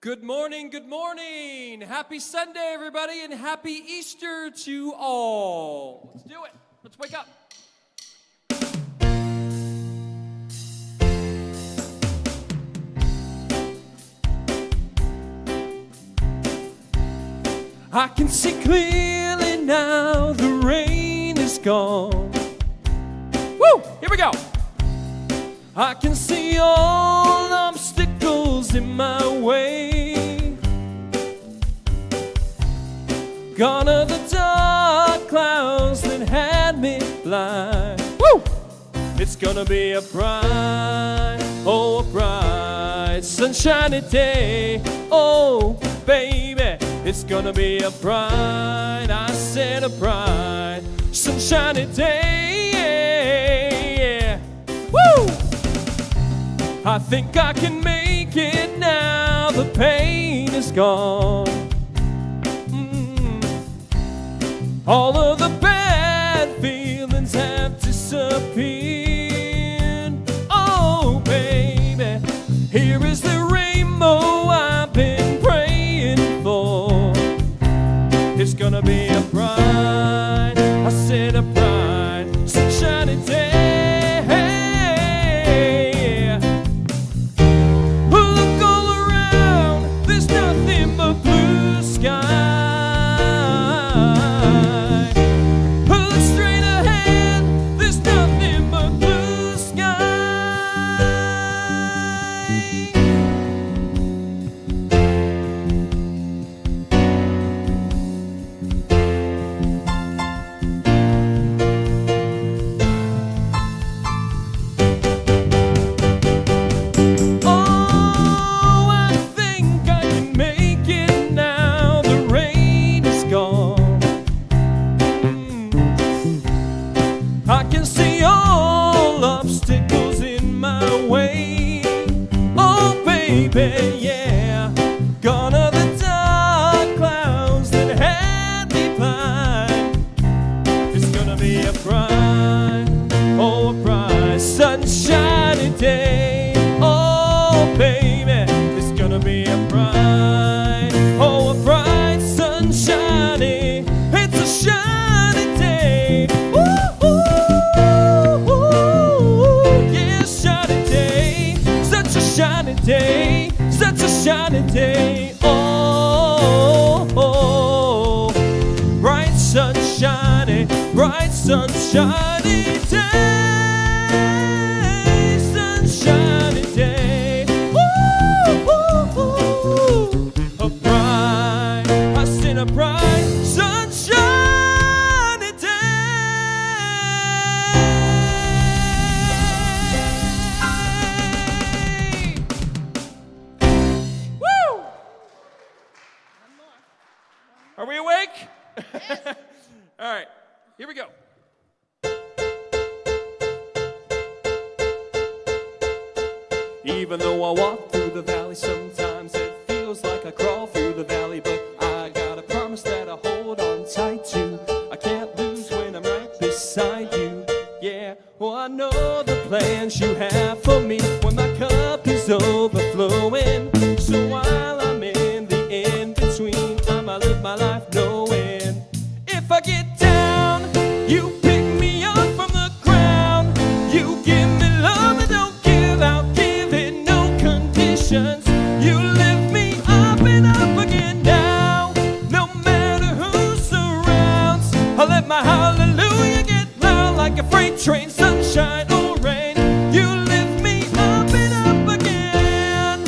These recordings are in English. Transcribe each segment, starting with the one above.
Good morning, good morning. Happy Sunday, everybody, and happy Easter to all. Let's do it. Let's wake up. I can see clearly now the rain is gone. Woo! Here we go. I can see all obstacles in my way. Gone are the dark clouds that had me blind. Woo! It's gonna be a bright, oh, a bright, sunshiny day. Oh, baby, it's gonna be a bright, I said a bright, sunshiny day. Woo! I think I can make it now, the pain is gone. All of the bad feelings have disappeared. Oh, baby, here is the rainbow I've been praying for. It's gonna be a bright, I said a bright, sunshiny day. Look all around, there's nothing but blue sky. I can see all obstacles in my way. Oh, baby, yeah. Gone are the dark clouds that had me blind. It's gonna be a bright, oh, a bright, sunshiny day. Oh, baby, it's gonna be a bright, oh, a bright, sunshiny. It's a shiny day. Shiny day, such a shiny day. Oh, oh, bright sunshiny day, sunshiny day. Ooh, a bright, I said a bright sunshiny day. Are we awake? Yes. All right, here we go. Even though I walk through the valley, sometimes it feels like I crawl through the valley, but I got a promise that I hold on tight to. I can't lose when I'm right beside you. Yeah, well, I know the plans you have for me when my cup is overflowing. So while I'm in the in-between, I'ma live my life knowing if I get down, you pick me up from the ground. You give me love and don't give out, give it no conditions. You lift me up and up again now, no matter who surrounds. I let my hallelujah get loud like a freight train, sunshine or rain. You lift me up and up again.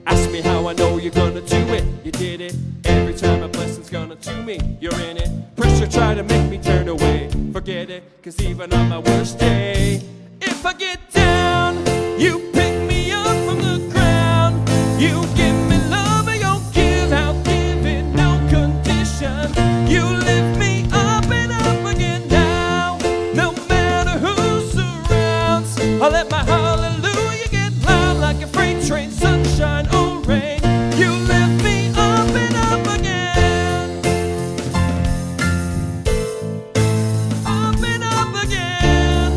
Ask me how I know you're gonna do it. You did it. Every time a blessing's gonna to me, you're in it. Pressure try to make me turn away. Forget it, cause even on my worst day, if I get down, you pick me up from the ground. You give me love and you'll give out, give it no condition. You lift me up and up again now, no matter who surrounds. I let my hallelujah get loud like a freight train, sunshine or rain. You lift me up and up again, up and up again.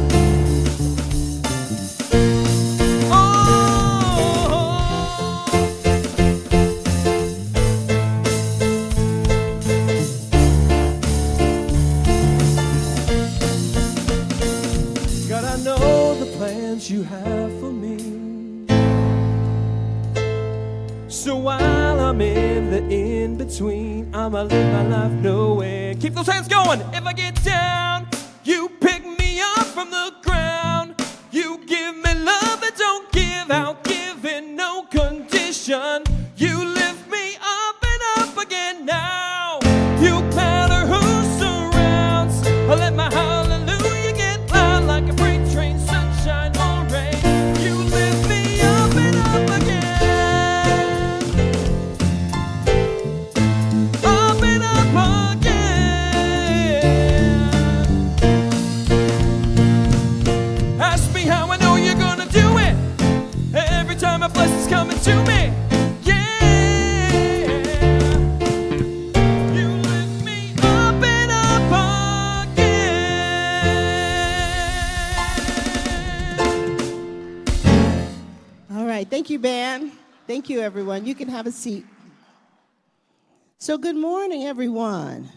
what you have for me. So while I'm in the in-between, I'ma live my life knowing. Keep those hands going. If I get down, you pick me up from the ground. You give me love that don't give out, giving no condition. You lift me up and up again now. You matter who surrounds. I let my hallelujah get loud like a freight train, sunshine or rain. You lift me up and up again. Up and up again. Ask me how I know you're gonna do it. Every time a blessing's coming to me. Thank you, band. Thank you, everyone. You can have a seat. So good morning, everyone.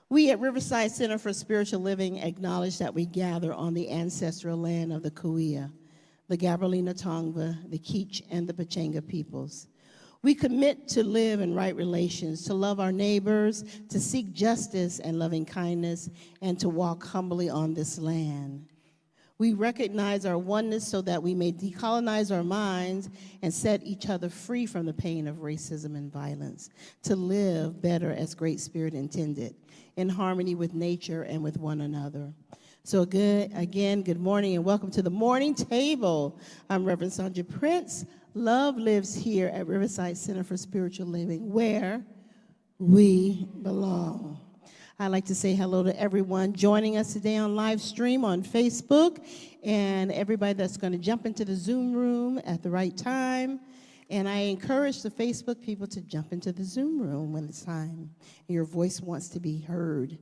We at Riverside Center for Spiritual Living acknowledge that we gather on the ancestral land of the Cahuilla, the Gabrielina Tongva, the Keech, and the Pachanga peoples. We commit to live in right relations, to love our neighbors, to seek justice and loving kindness, and to walk humbly on this land. We recognize our oneness so that we may decolonize our minds and set each other free from the pain of racism and violence, to live better as Great Spirit intended, in harmony with nature and with one another. So good morning and welcome to the morning table. I'm Reverend Sonja Prince. Love lives here at Riverside Center for Spiritual Living, where we belong. I'd like to say hello to everyone joining us today on live stream on Facebook, and everybody that's going to jump into the Zoom room at the right time. And I encourage the Facebook people to jump into the Zoom room when it's time. Your voice wants to be heard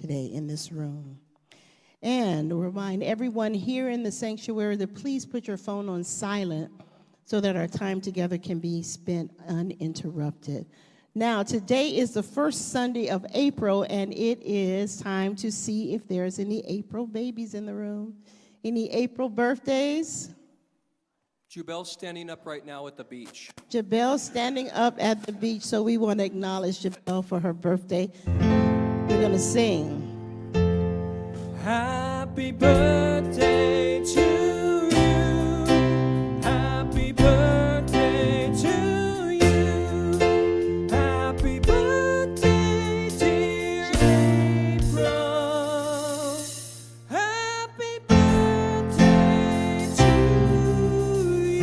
today in this room. And remind everyone here in the sanctuary to please put your phone on silent so that our time together can be spent uninterrupted. Now, today is the first Sunday of April, and it is time to see if there's any April babies in the room. Any April birthdays? Jubel's standing up right now at the beach. Jabel's standing up at the beach, so we want to acknowledge Jabel for her birthday. We're going to sing. Happy birthday to you. Happy birthday to you. Happy birthday, dear April. Happy birthday to you.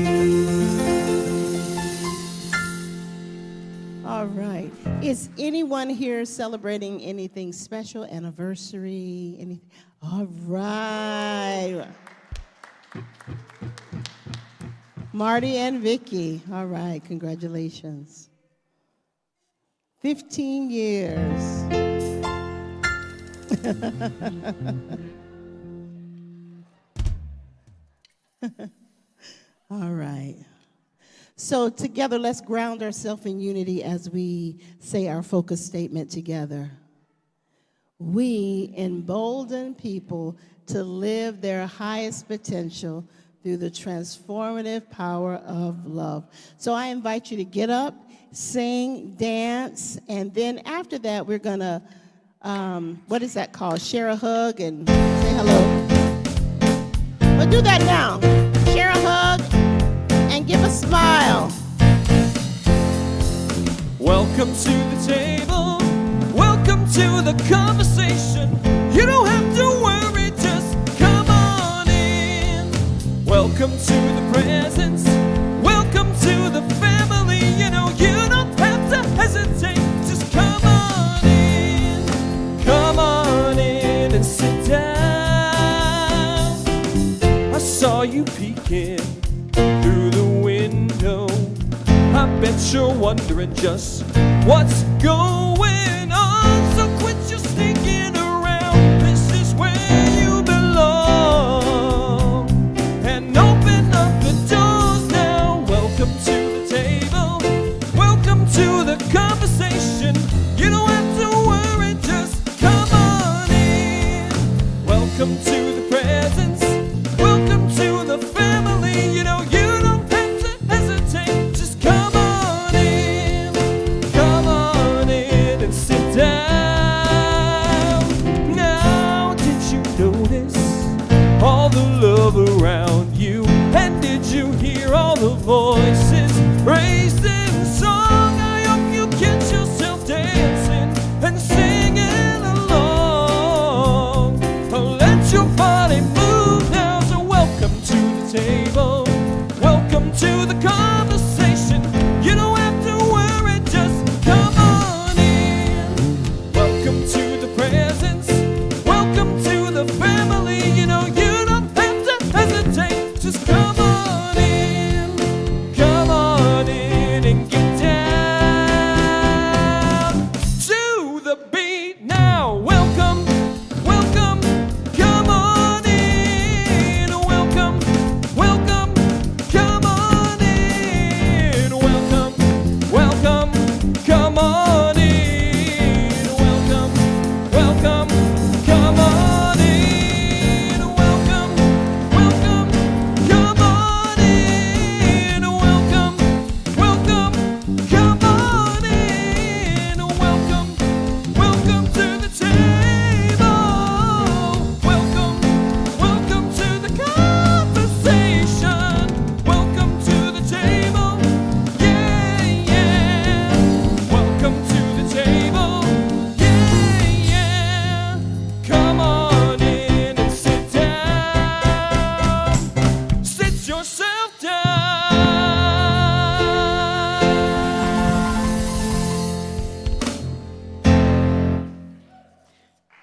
All right. Is anyone here celebrating anything special, anniversary, anything? All right. Marty and Vicky. All right, congratulations. 15 years. All right. So together, let's ground ourselves in unity as we say our focus statement together. We embolden people to live their highest potential through the transformative power of love. So I invite you to get up, sing, dance, and then after that, we're going to, what is that called? Share a hug and say hello. But do that now. Share a hug and give a smile. Welcome to the table. Welcome to the conversation. You don't have to worry, just come on in. Welcome to the presence. Welcome to the family. You know you don't have to hesitate. Just come on in. Come on in and sit down. I saw you peeking through the window. I bet you're wondering just what's going on. So quit your sneaking around. This is where you belong. And open up the doors now. Welcome to the table. Welcome to the conversation. You don't have to worry, just come on in. Welcome to the presence.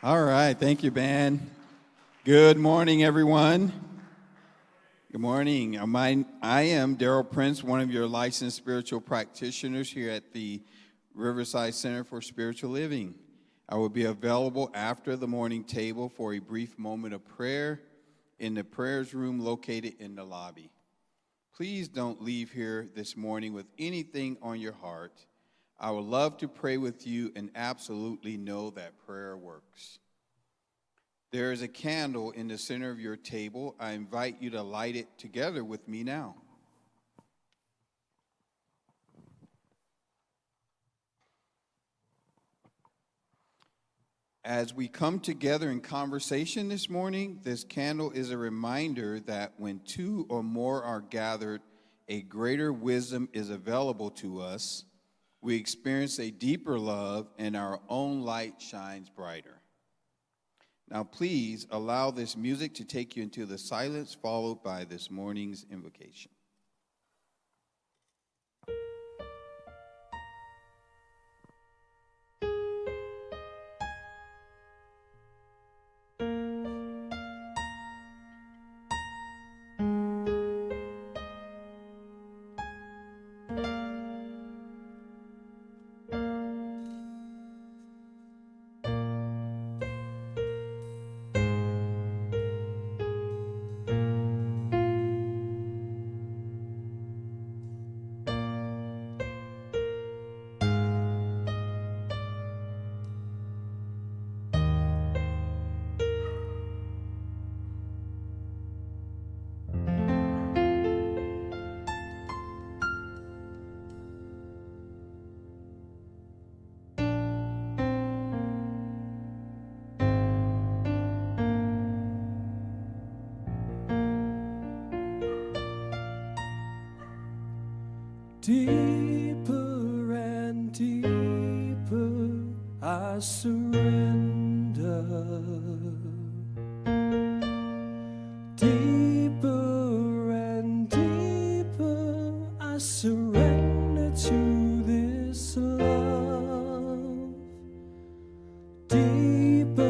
All right, thank you, Ben. Good morning, everyone. Good morning. I am Daryl Prince, one of your licensed spiritual practitioners here at the Riverside Center for Spiritual Living. I will be available after the morning table for a brief moment of prayer in the prayers room located in the lobby. Please don't leave here this morning with anything on your heart. I would love to pray with you and absolutely know that prayer works. There is a candle in the center of your table. I invite you to light it together with me now. As we come together in conversation this morning, this candle is a reminder that when two or more are gathered, a greater wisdom is available to us. We experience a deeper love, and our own light shines brighter. Now, please allow this music to take you into the silence, followed by this morning's invocation. Deeper and deeper I surrender. Deeper and deeper I surrender to this love. Deeper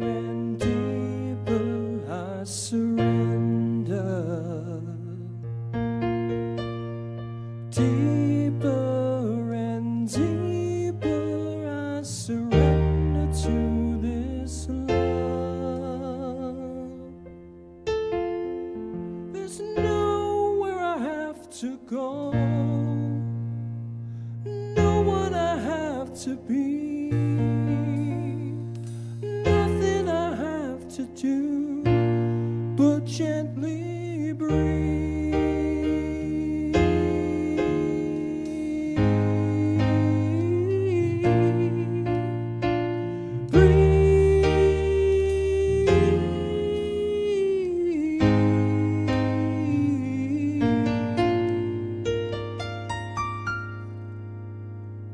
and deeper I surrender. Deeper and deeper I surrender to this love. There's nowhere I have to go, no one I have to be, nothing I have to do but gently breathe.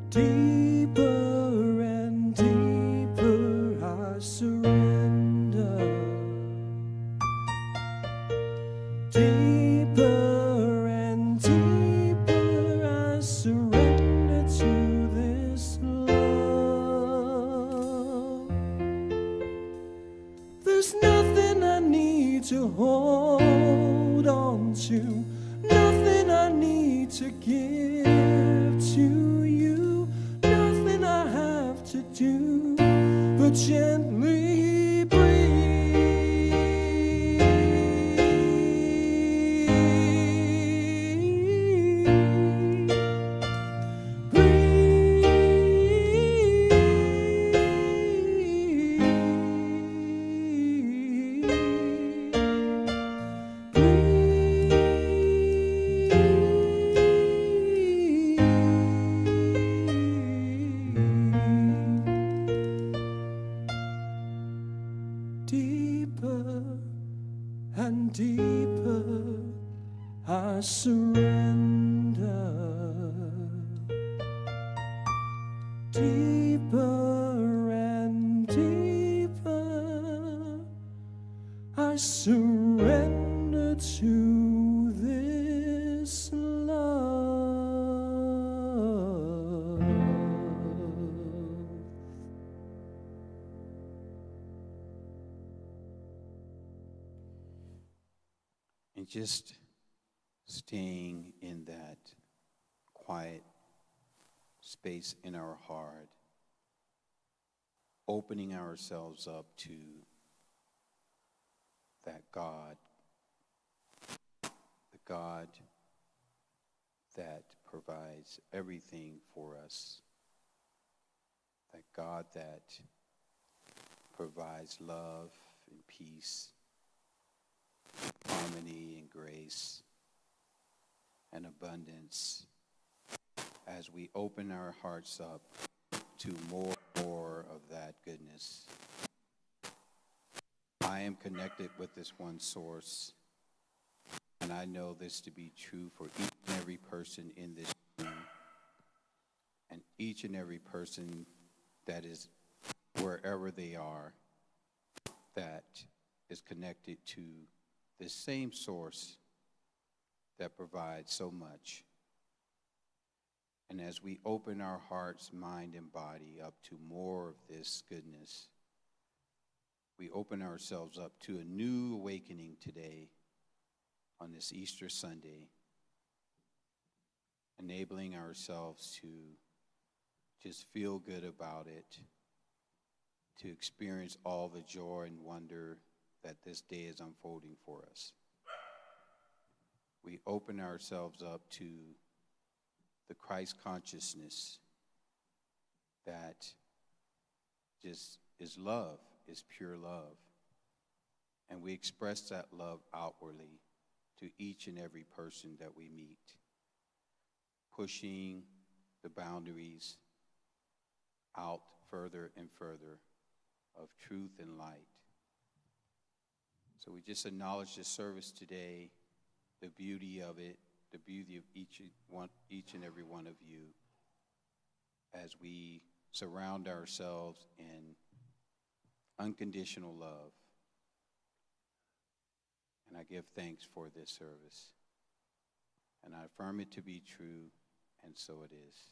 Deeper and deeper I surrender. Deeper and deeper I surrender to this love. There's nothing I need to hold on to, nothing I need to give to you, nothing I have to do but gently breathe. Deeper and deeper I surrender. Deeper and deeper I surrender to this love. and just staying in that quiet space in our heart, opening ourselves up to that God, the God that provides everything for us, that God that provides love and peace, harmony and grace and abundance as we open our hearts up to more of that goodness. I am connected with this one source, and I know this to be true for each and every person in this room, and each and every person that is wherever they are, that is connected to this same source that provides so much. And as we open our hearts, mind, and body up to more of this goodness, we open ourselves up to a new awakening today on this Easter Sunday, enabling ourselves to just feel good about it, to experience all the joy and wonder that this day is unfolding for us. We open ourselves up to the Christ consciousness that just is love, is pure love. And we express that love outwardly to each and every person that we meet, pushing the boundaries out further and further of truth and light. So we just acknowledge this service today, the beauty of it, the beauty of each and every one of you as we surround ourselves in unconditional love. And I give thanks for this service. And I affirm it to be true, and so it is.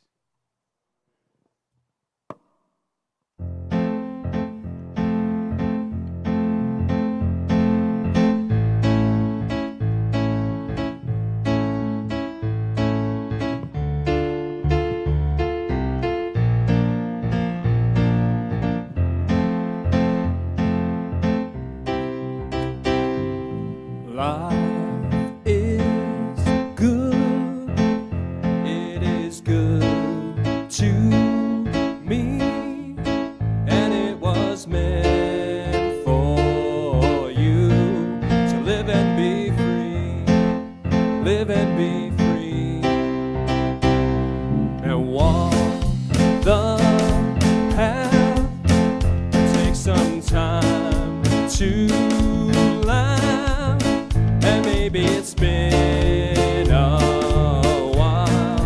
Life is good, it is good to me, and it was meant for you to live and be free, live and be free, and walk the path. Take some time to laugh. And maybe it's been a while,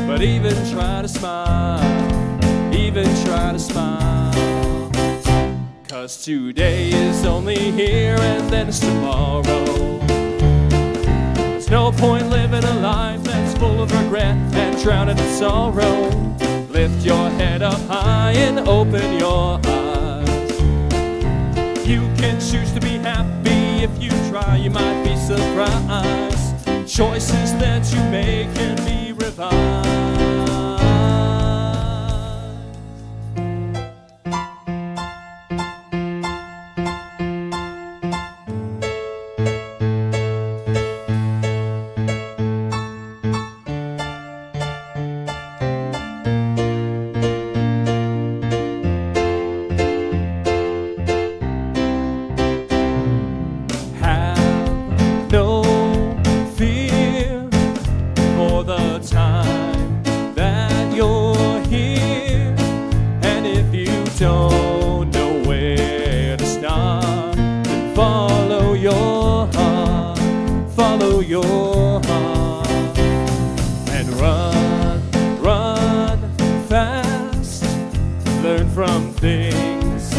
but even try to smile, even try to smile. 'Cause today is only here and then it's tomorrow. There's no point living a life that's full of regret and drowning in sorrow. Lift your head up high and open your eyes. You can choose to be happy. If you try, you might be surprised. Choices that you make can be revised. Don't know where to start, then follow your heart, follow your heart, and run fast, learn from things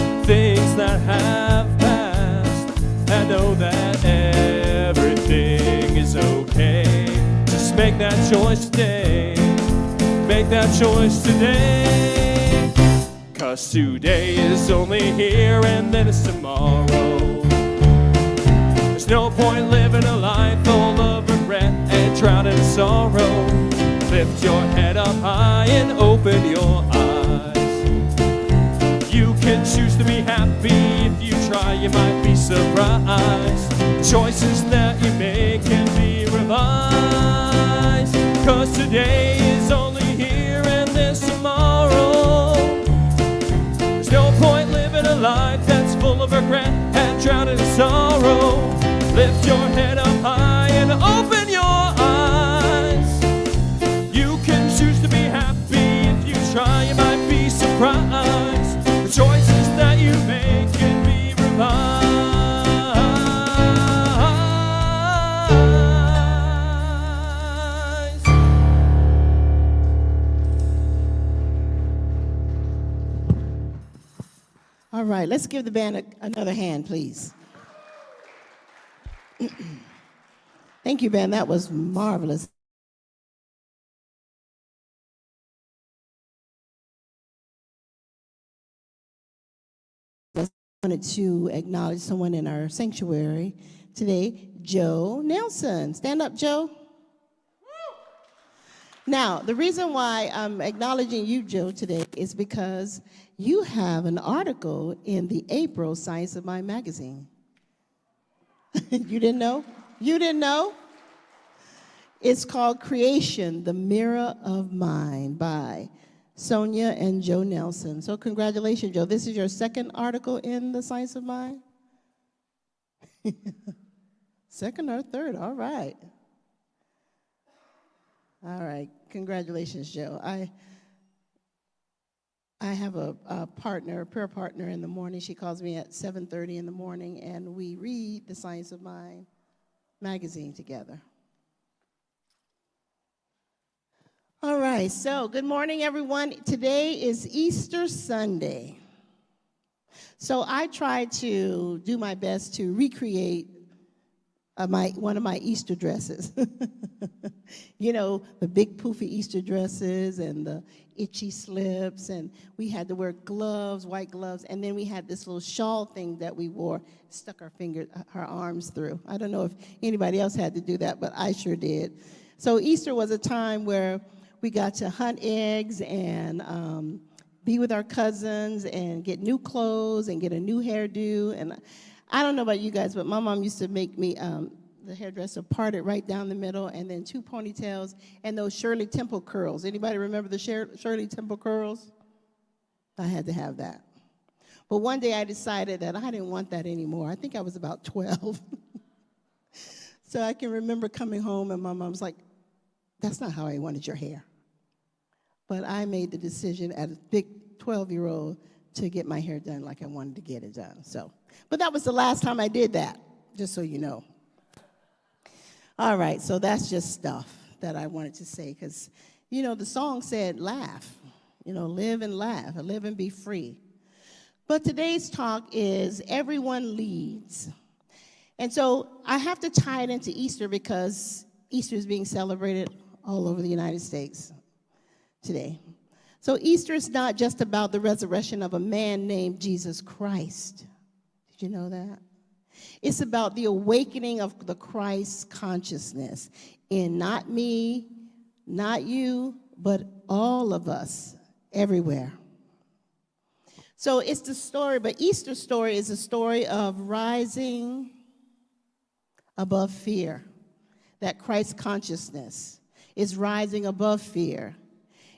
that have passed, and know that everything is okay. Just make that choice today, make that choice today. 'Cause today is only here and then it's tomorrow. There's no point living a life drown in sorrow. Lift your head up high and open your eyes. You can choose to be happy. If you try, you might be surprised. Choices that you make can be revised. 'Cause today is only here and there's tomorrow. There's no point living a life that's full of regret and drowning in sorrow. Lift your head up high and open your eyes. You can choose to be happy. If you try, you might be surprised. The choices that you make can be revised. All right, let's give the band another hand, please. Thank you, band. That was marvelous. I wanted to acknowledge someone in our sanctuary today, Joe Nelson. Stand up, Joe. Now, the reason why I'm acknowledging you, Joe, today is because you have an article in the April Science of Mind magazine. You didn't know? You didn't know? It's called Creation, the Mirror of Mind by Sonja and Joe Nelson. So congratulations, Joe. This is your second article in the Science of Mind? Second or third, all right. All right, congratulations, Joe. I have a partner, a prayer partner in the morning. She calls me at 7:30 in the morning, and we read the Science of Mind magazine together. All right, so good morning, everyone. Today is Easter Sunday. So I tried to do my best to recreate one of my Easter dresses. You know, the big poofy Easter dresses and the itchy slips, and we had to wear gloves, white gloves, and then we had this little shawl thing that we wore, stuck our arms through. I don't know if anybody else had to do that, but I sure did. So Easter was a time where we got to hunt eggs and be with our cousins and get new clothes and get a new hairdo. And I don't know about you guys, but my mom used to make me the hairdresser parted right down the middle, and then 2 ponytails and those Shirley Temple curls. Anybody remember the Shirley Temple curls? I had to have that. But one day I decided that I didn't want that anymore. I think I was about 12. So I can remember coming home and my mom's like, "That's not how I wanted your hair." But I made the decision at a big 12-year-old to get my hair done like I wanted to get it done. But that was the last time I did that, just so you know. All right, so that's just stuff that I wanted to say because, you know, the song said laugh, you know, live and laugh, live and be free. But today's talk is everyone leads. And so I have to tie it into Easter because Easter is being celebrated all over the United States today. So Easter is not just about the resurrection of a man named Jesus Christ. Did you know that? It's about the awakening of the Christ consciousness in not me, not you, but all of us, everywhere. So it's the story, but Easter's story is a story of rising above fear. That Christ consciousness is rising above fear.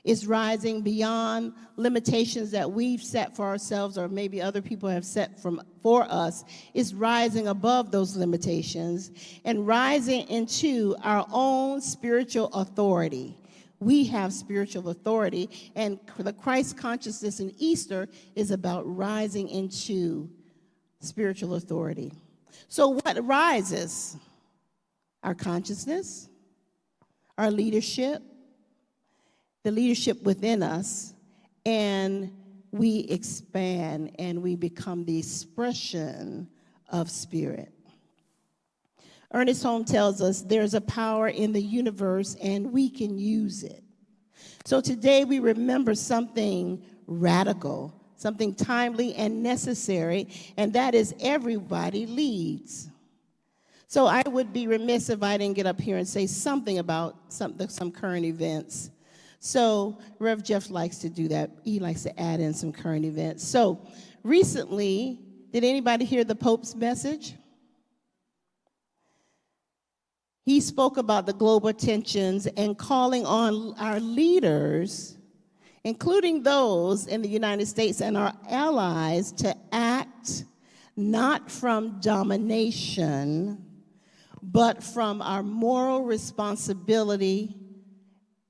It's rising beyond limitations that we've set for ourselves or maybe other people have set for us. It's rising above those limitations and rising into our own spiritual authority. We have spiritual authority, and the Christ consciousness in Easter is about rising into spiritual authority. So what rises? Our consciousness, our leadership, the leadership within us, and we expand and we become the expression of spirit. Ernest Holmes tells us there's a power in the universe and we can use it. So today we remember something radical, something timely and necessary, and that is everybody leads. So I would be remiss if I didn't get up here and say something about some current events. So Rev Jeff likes to do that. He likes to add in some current events. So recently, did anybody hear the Pope's message? He spoke about the global tensions and calling on our leaders, including those in the United States and our allies, to act not from domination, but from our moral responsibility,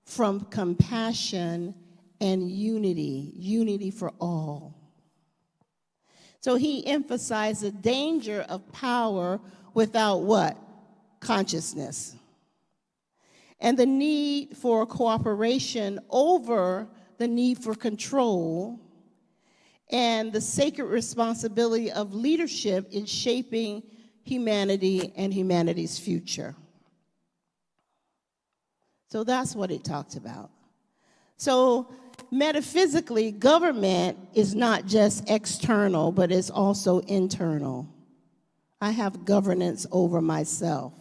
from compassion and unity for all. So he emphasized the danger of power without what? Consciousness. And the need for cooperation over the need for control, and the sacred responsibility of leadership in shaping humanity and humanity's future. So that's what it talked about. So metaphysically, government is not just external, but it's also internal. I have governance over myself.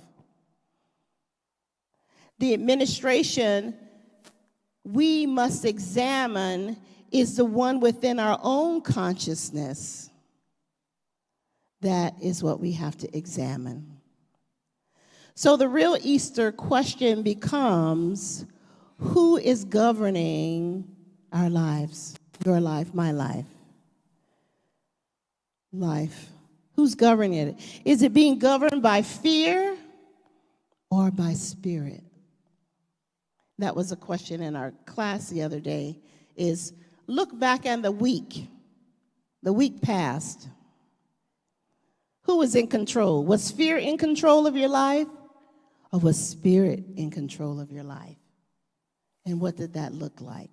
The administration we must examine is the one within our own consciousness. That is what we have to examine. So the real Easter question becomes, who is governing our lives? Your life, my life. Life. Who's governing it? Is it being governed by fear or by spirit? That was a question in our class the other day, is look back on the week past. Who was in control? Was fear in control of your life, or was spirit in control of your life? And what did that look like?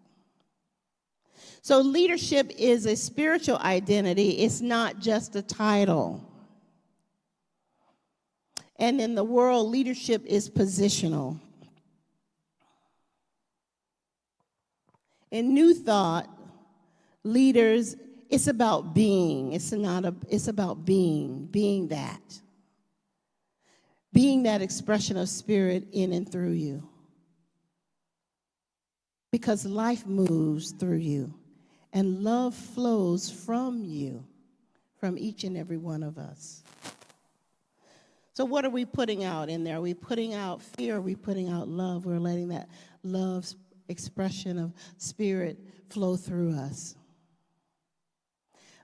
So leadership is a spiritual identity. It's not just a title. And in the world, leadership is positional. In New Thought, leaders, it's about being. It's about being that. Being that expression of spirit in and through you. Because life moves through you, and love flows from you, from each and every one of us. So what are we putting out in there? Are we putting out fear? Are we putting out love? We're letting that love's expression of spirit flow through us.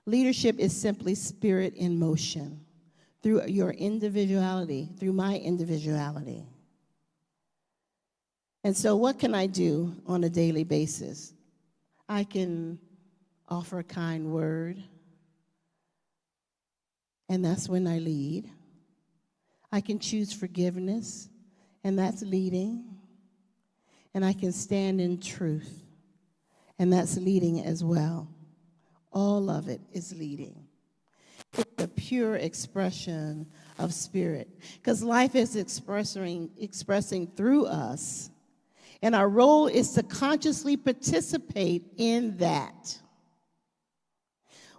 Leadership is simply spirit in motion through your individuality, through my individuality. And so what can I do on a daily basis? I can offer a kind word, and that's when I lead. I can choose forgiveness, and that's leading. And I can stand in truth, and that's leading as well. All of it is leading. It's the pure expression of spirit, because life is expressing through us, and our role is to consciously participate in that.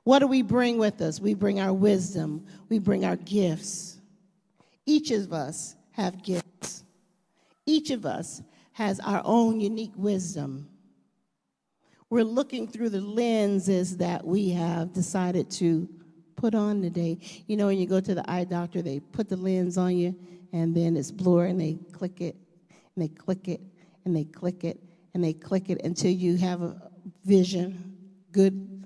What do we bring with us? We bring our wisdom. We bring our gifts. Each of us have gifts. Each of us has our own unique wisdom. We're looking through the lenses that we have decided to put on today. You know, when you go to the eye doctor, they put the lens on you, and then it's blurry, and they click it, and they click it, and they click it, and they click it until you have a vision, good,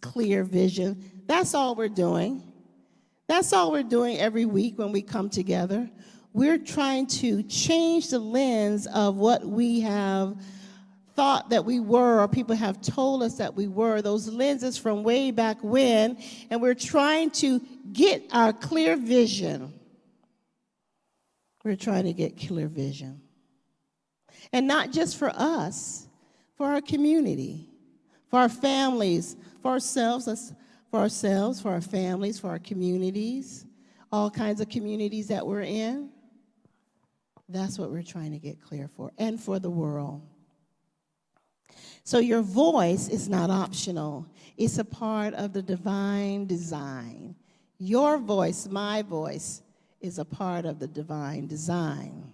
clear vision. That's all we're doing. That's all we're doing every week when we come together. We're trying to change the lens of what we have thought that we were, or people have told us that we were, those lenses from way back when, and we're trying to get our clear vision. We're trying to get clear vision. And not just for us, for our community, for our families, for ourselves, for our families, for our communities, all kinds of communities that we're in. That's what we're trying to get clear for, and for the world. So your voice is not optional. It's a part of the divine design. Your voice, my voice, is a part of the divine design.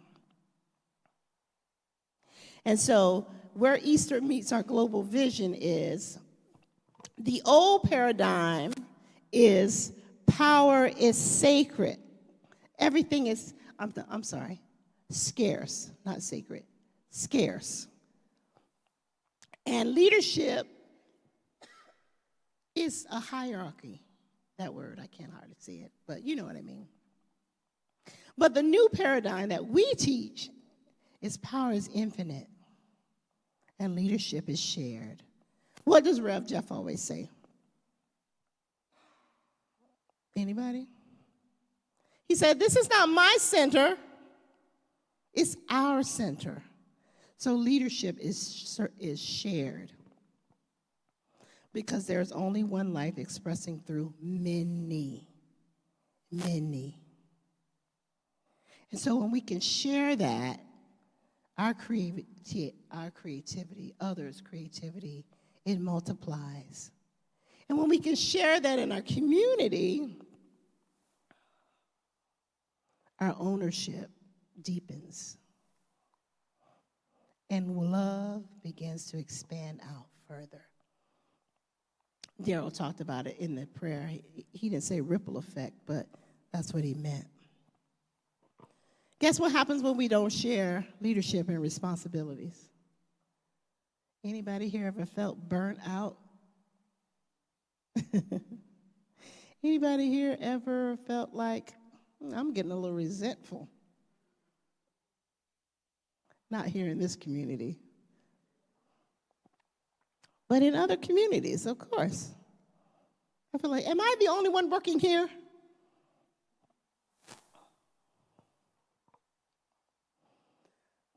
And so where Easter meets our global vision is the old paradigm is power is sacred. Everything is, scarce, not sacred, scarce. And leadership is a hierarchy. That word, I can't hardly say it, but you know what I mean. But the new paradigm that we teach is power is infinite and leadership is shared. What does Rev Jeff always say? Anybody? He said, this is not my center, it's our center. So leadership is shared because there's only one life expressing through many. And so when we can share that, our creativity, others' creativity, it multiplies. And when we can share that in our community, our ownership deepens. And love begins to expand out further. Daryl talked about it in the prayer. He didn't say ripple effect, but that's what he meant. Guess what happens when we don't share leadership and responsibilities? Anybody here ever felt burnt out? Anybody here ever felt like, I'm getting a little resentful? Not here in this community, but in other communities, of course. I feel like, am I the only one working here?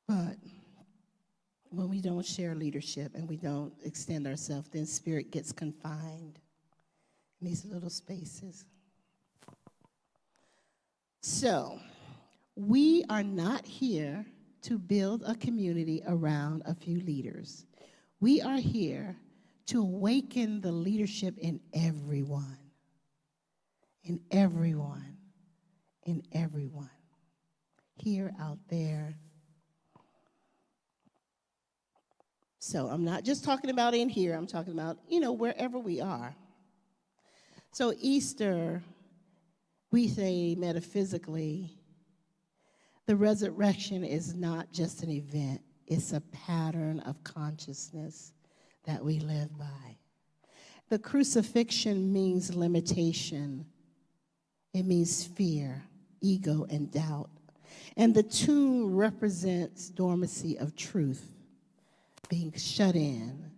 But when we don't share leadership and we don't extend ourselves, then spirit gets confined in these little spaces. So, we are not here to build a community around a few leaders. We are here to awaken the leadership in everyone. In everyone. In everyone. Here, out there. So I'm not just talking about in here, I'm talking about, wherever we are. So Easter, we say metaphysically, the resurrection is not just an event, it's a pattern of consciousness that we live by. The crucifixion means limitation. It means fear, ego, and doubt. And the tomb represents dormancy of truth, being shut in.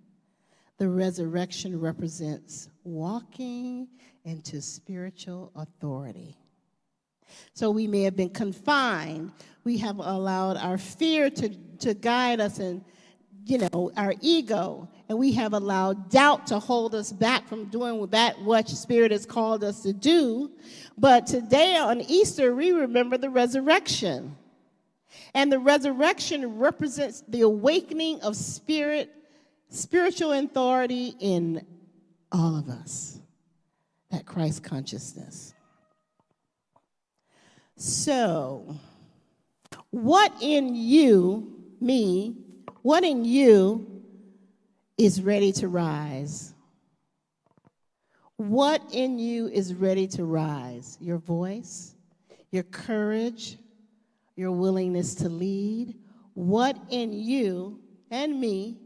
The resurrection represents walking into spiritual authority. So we may have been confined. We have allowed our fear to guide us and, our ego. And we have allowed doubt to hold us back from doing that what Spirit has called us to do. But today on Easter, we remember the resurrection. And the resurrection represents the awakening of spiritual authority in all of us, that Christ consciousness. So, what in you is ready to rise? What in you is ready to rise? Your voice, your courage, your willingness to lead. What in you and me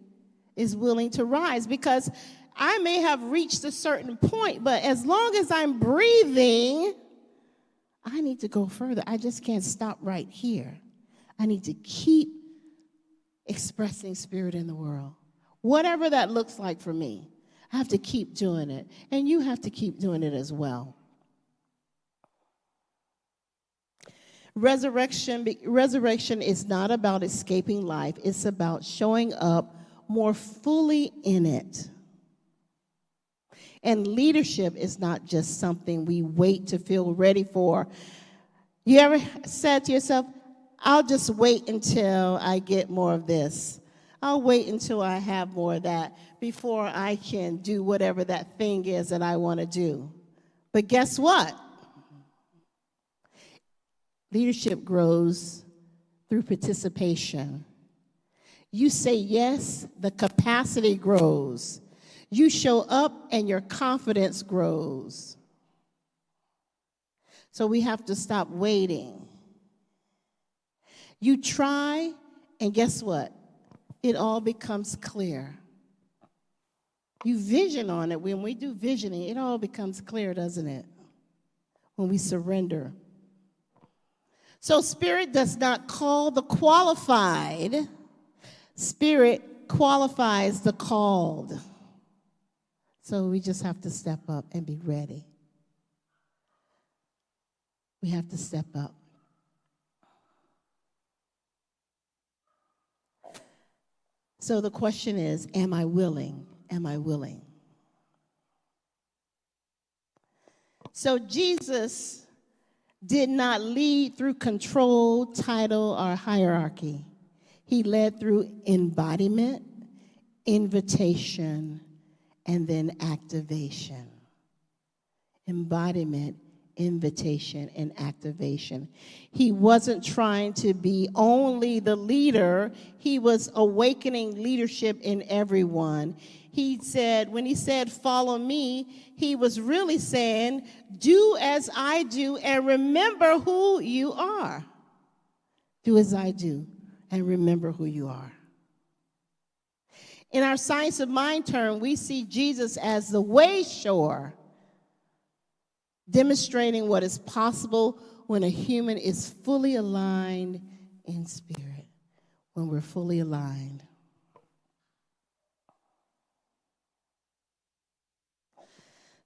is willing to rise? Because I may have reached a certain point, but as long as I'm breathing, I need to go further. I just can't stop right here. I need to keep expressing Spirit in the world. Whatever that looks like for me, I have to keep doing it. And you have to keep doing it as well. Resurrection is not about escaping life. It's about showing up more fully in it. And leadership is not just something we wait to feel ready for. You ever said to yourself, I'll just wait until I get more of this. I'll wait until I have more of that before I can do whatever that thing is that I want to do. But guess what? Leadership grows through participation. You say yes, the capacity grows. You show up and your confidence grows. So we have to stop waiting. You try, and guess what? It all becomes clear. You vision on it. When we do visioning, it all becomes clear, doesn't it? When we surrender. So Spirit does not call the qualified. Spirit qualifies the called. So we just have to step up and be ready. We have to step up. So the question is, am I willing? Am I willing? So Jesus did not lead through control, title, or hierarchy. He led through embodiment, invitation, and then activation. Embodiment, invitation, and activation. He wasn't trying to be only the leader. He was awakening leadership in everyone. He said, when he said, follow me, he was really saying, do as I do and remember who you are. Do as I do and remember who you are. In our Science of Mind term, we see Jesus as the way shower, demonstrating what is possible when a human is fully aligned in spirit, when we're fully aligned.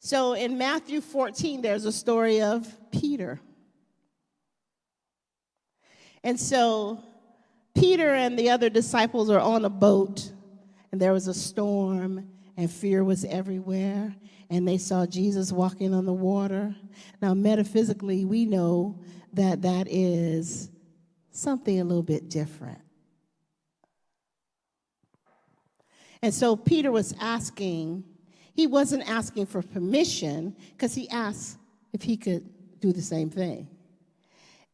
So in Matthew 14, there's a story of Peter. And so Peter and the other disciples are on a boat, and there was a storm, and fear was everywhere, and they saw Jesus walking on the water. Now, metaphysically, we know that that is something a little bit different. And so Peter was asking, he wasn't asking for permission, because he asked if he could do the same thing.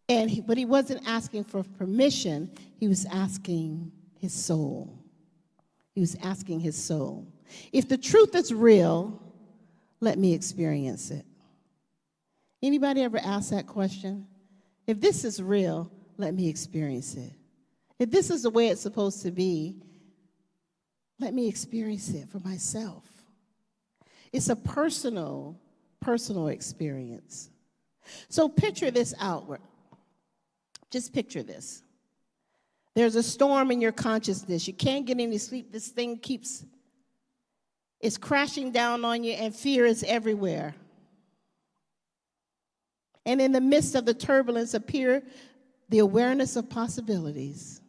But he wasn't asking for permission, he was asking his soul. He was asking his soul. If the truth is real, let me experience it. Anybody ever ask that question? If this is real, let me experience it. If this is the way it's supposed to be, let me experience it for myself. It's a personal experience. So picture this outward. Just picture this. There's a storm in your consciousness. You can't get any sleep. This thing it's crashing down on you, and fear is everywhere. And in the midst of the turbulence appear the awareness of possibilities.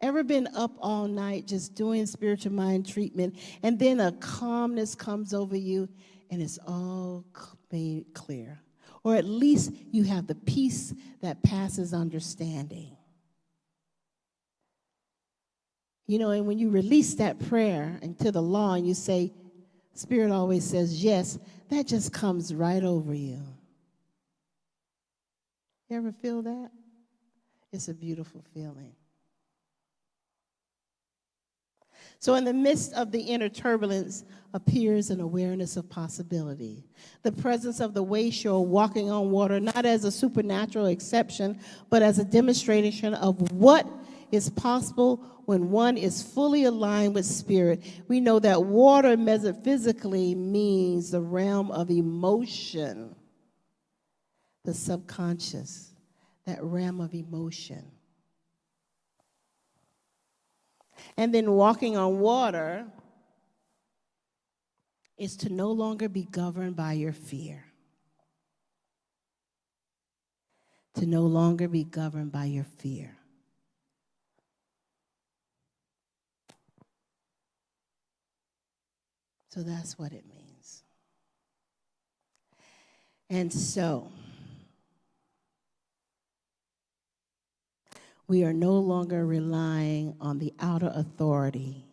Ever been up all night just doing spiritual mind treatment, and then a calmness comes over you, and it's all made clear? Or at least you have the peace that passes understanding. You know, and when you release that prayer into the law and you say, Spirit always says yes, that just comes right over you. You ever feel that? It's a beautiful feeling. So in the midst of the inner turbulence appears an awareness of possibility. The presence of the wayshower walking on water, not as a supernatural exception, but as a demonstration of what is possible when one is fully aligned with spirit. We know that water metaphysically means the realm of emotion, the subconscious, that realm of emotion. And then walking on water is to no longer be governed by your fear. To no longer be governed by your fear. So that's what it means. And so, we are no longer relying on the outer authority.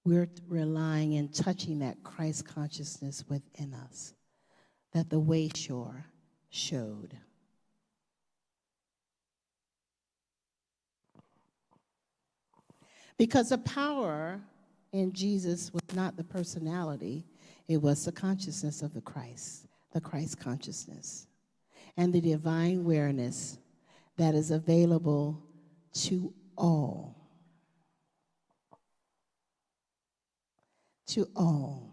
We're relying and touching that Christ consciousness within us that the wayshower showed. Because the power in Jesus was not the personality, it was the consciousness of the Christ consciousness, and the divine awareness that is available to all. To all.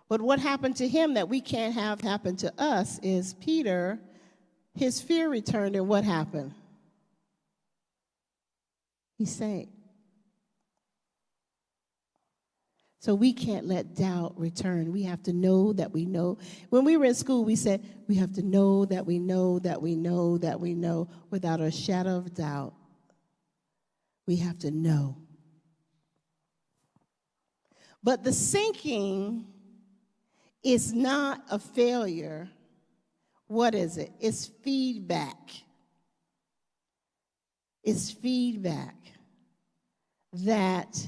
But what happened to him that we can't have happen to us is Peter, his fear returned, and what happened? He sank. So we can't let doubt return. We have to know that we know. When we were in school, we said we have to know that we know that we know that we know without a shadow of doubt. We have to know. But the sinking is not a failure. What is it? It's feedback. It's feedback that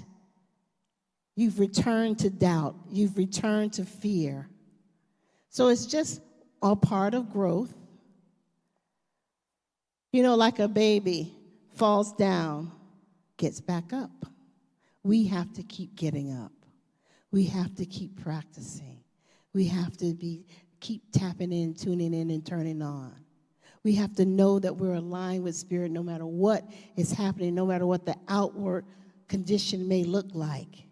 you've returned to doubt. You've returned to fear. So it's just a part of growth. You know, like a baby falls down, gets back up. We have to keep getting up. We have to keep practicing. We have to keep tapping in, tuning in, and turning on. We have to know that we're aligned with Spirit no matter what is happening, no matter what the outward condition may look like.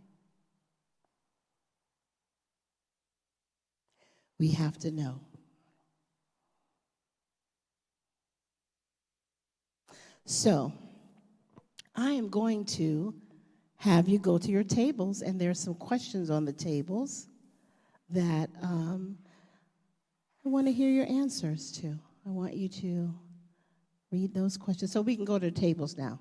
We have to know. So, I am going to have you go to your tables, and there's some questions on the tables that I want to hear your answers to. I want you to read those questions so we can go to the tables now.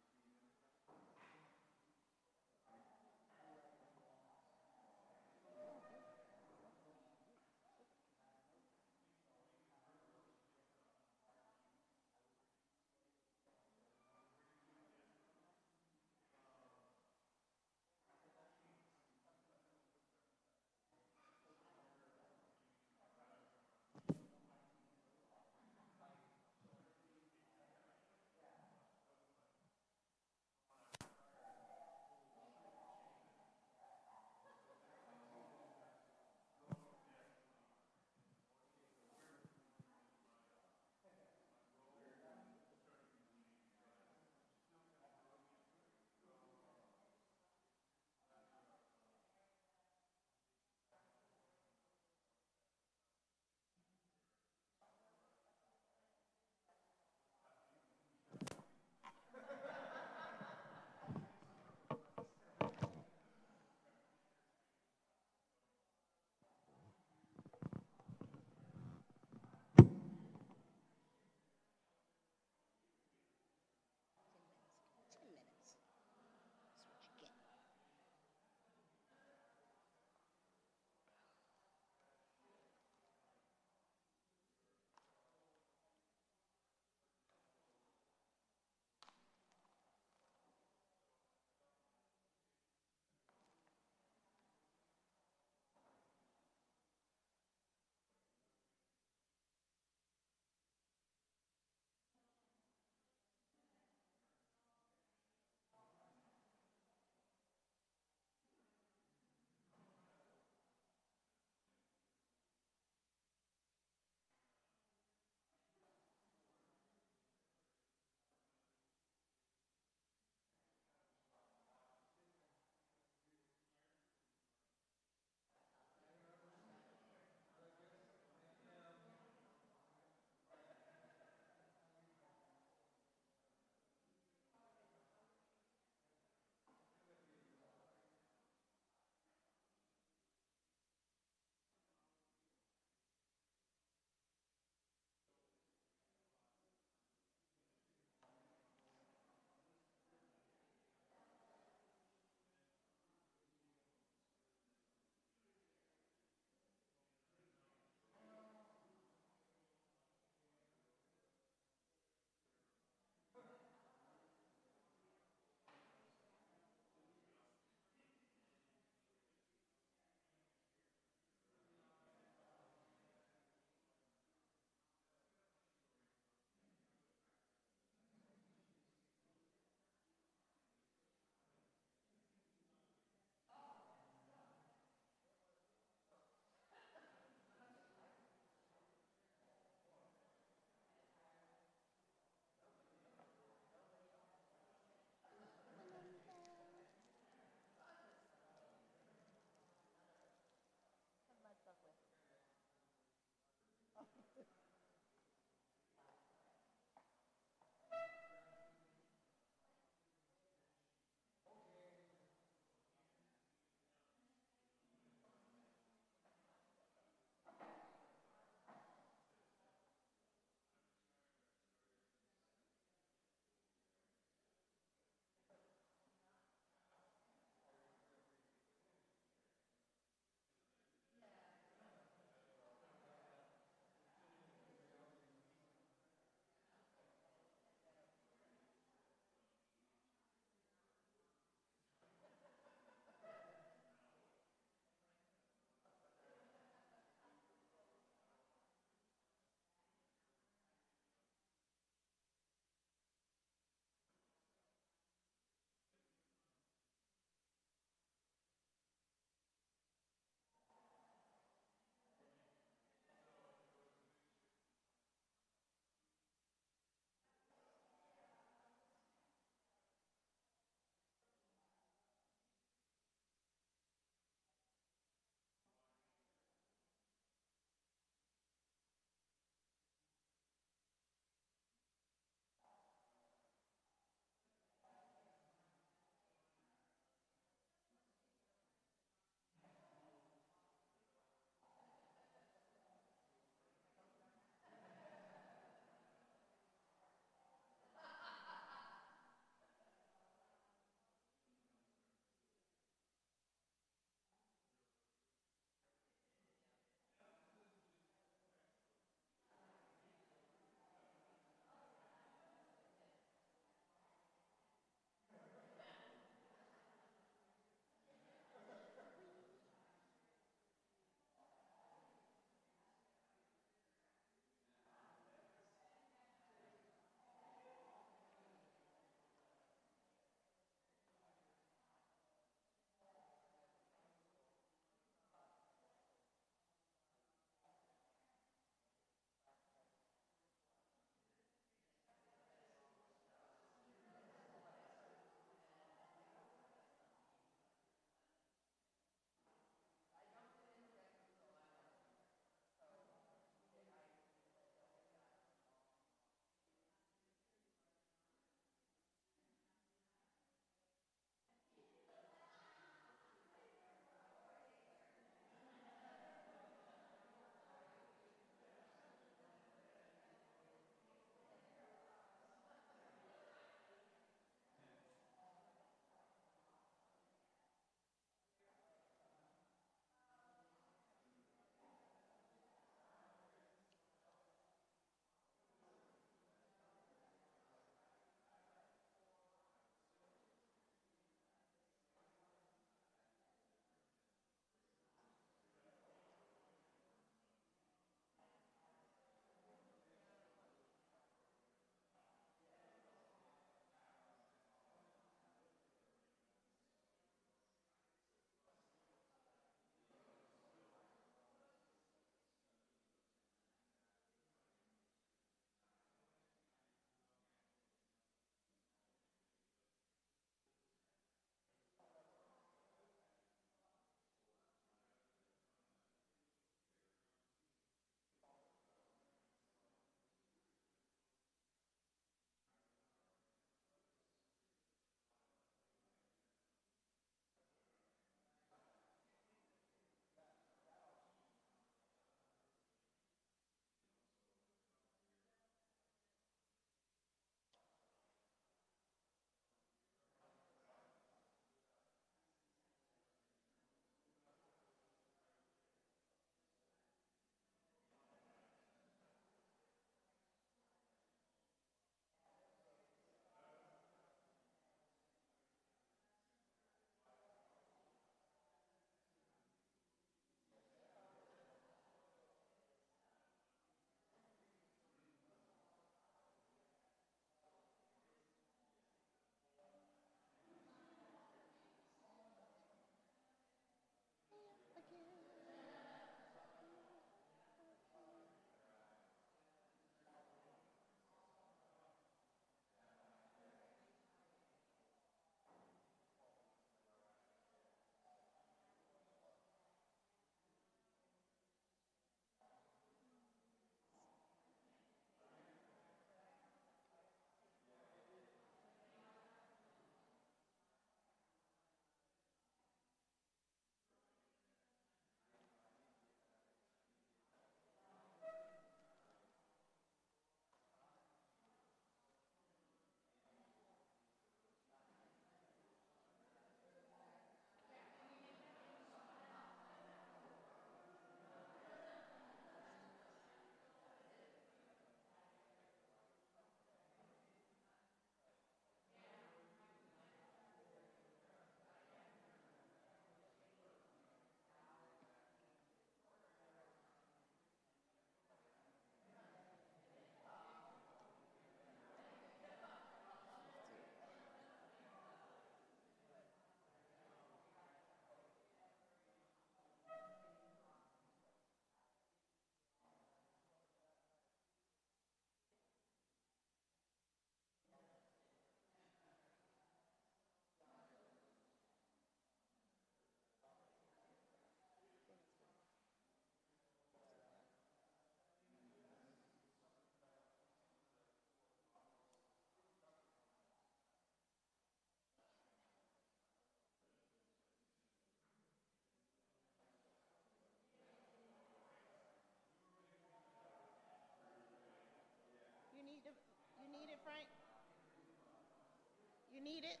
You need it?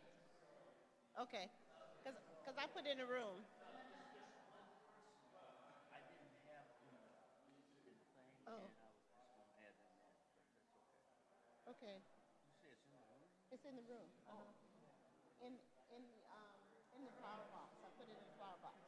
Okay. Because I put it in the room. I didn't have, the thing, Oh. and I was just gonna add that in, but that's okay. Okay. You say it's in the room? It's in the room. In the flower box. I put it in the flower box.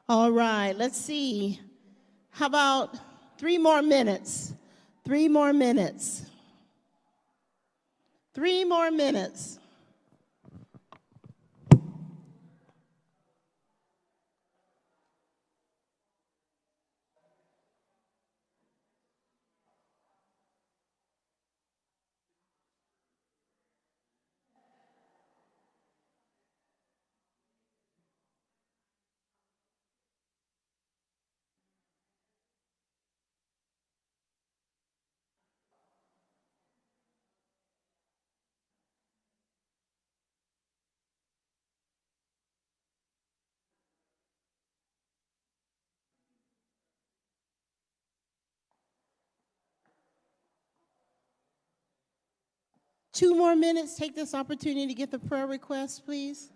All right, let's see. How about 3 more minutes? 3 more minutes. 3 more minutes. Two more minutes. Take this opportunity to get the prayer request, please.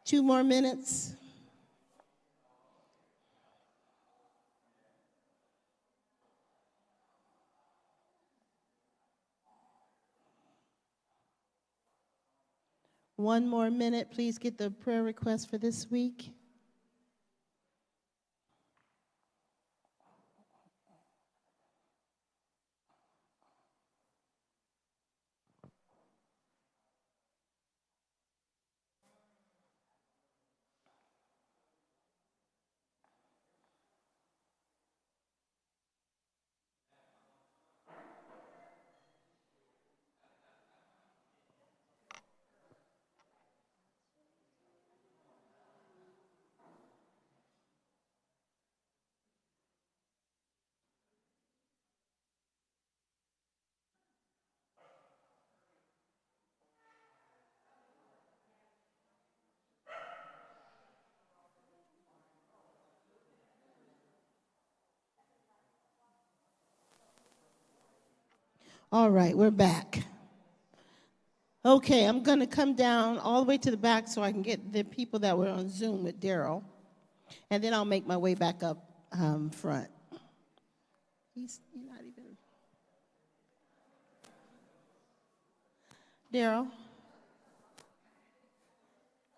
Two more minutes. One more minute. Please get the prayer request for this week. All right, we're back. Okay, I'm going to come down all the way to the back so I can get the people that were on Zoom with Daryl, and then I'll make my way back up front. He's not even. Daryl,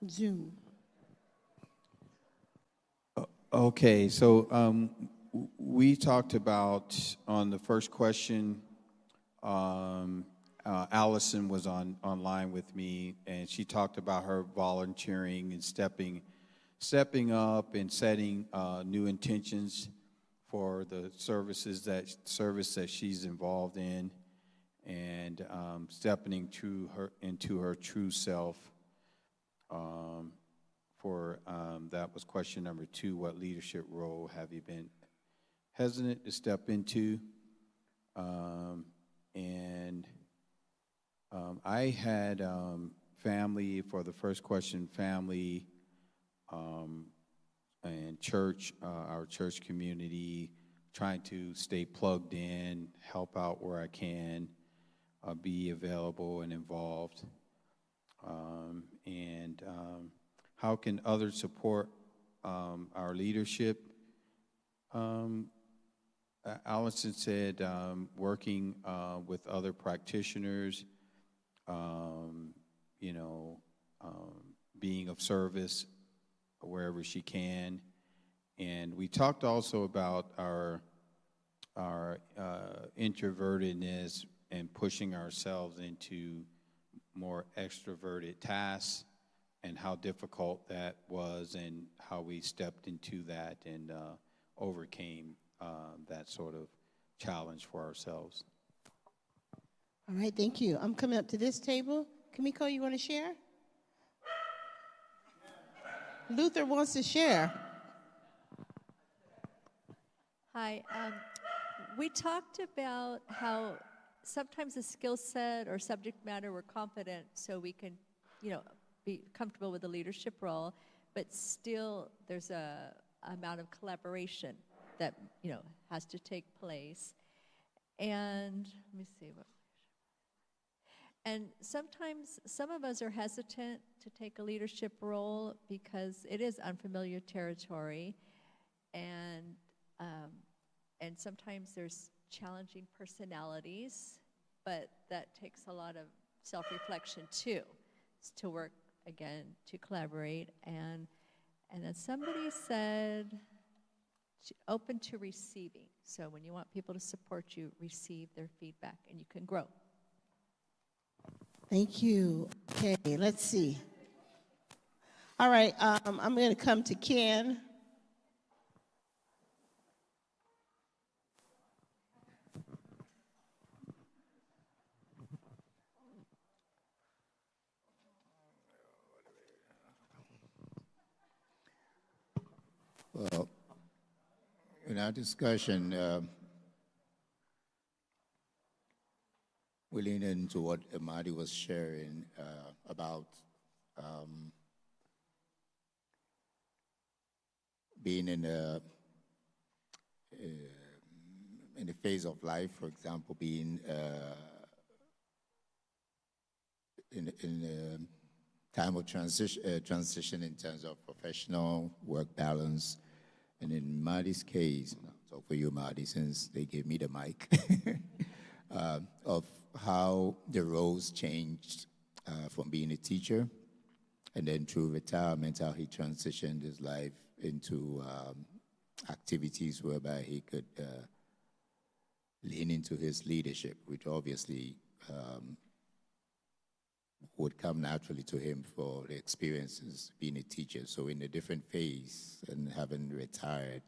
Zoom. Okay, so we talked about on the first question, Allison was online with me, and she talked about her volunteering and stepping up and setting new intentions for the service that she's involved in, and stepping into her true self. That was question number 2. What leadership role have you been hesitant to step into? I had family for the first question, family and church, our church community, trying to stay plugged in, help out where I can, be available and involved. How can others support our leadership? Allison said working with other practitioners, being of service wherever she can. And we talked also about our introvertedness and pushing ourselves into more extroverted tasks, and how difficult that was, and how we stepped into that and overcame that sort of challenge for ourselves. All right, thank you. I'm coming up to this table. Kamiko, you want to share? Luther wants to share. Hi. We talked about how sometimes a skill set or subject matter we're confident, so we can, be comfortable with the leadership role, but still there's a amount of collaboration that, has to take place. And let me see what. And sometimes some of us are hesitant to take a leadership role because it is unfamiliar territory, and sometimes there's challenging personalities, but that takes a lot of self-reflection too, to work again, to collaborate. And then somebody said, open to receiving. So when you want people to support you, receive their feedback and you can grow. Thank you. Okay, let's see. All right, I'm going to come to Ken. Well, in our discussion, we lean into what Amadi was sharing about being in a phase of life, for example, being in a time of transition in terms of professional work balance. And in Marty's case, I'll talk for you, Marty, since they gave me the mic, of how the roles changed from being a teacher, and then through retirement, how he transitioned his life into activities whereby he could lean into his leadership, which obviously would come naturally to him for the experiences being a teacher. So in a different phase and having retired,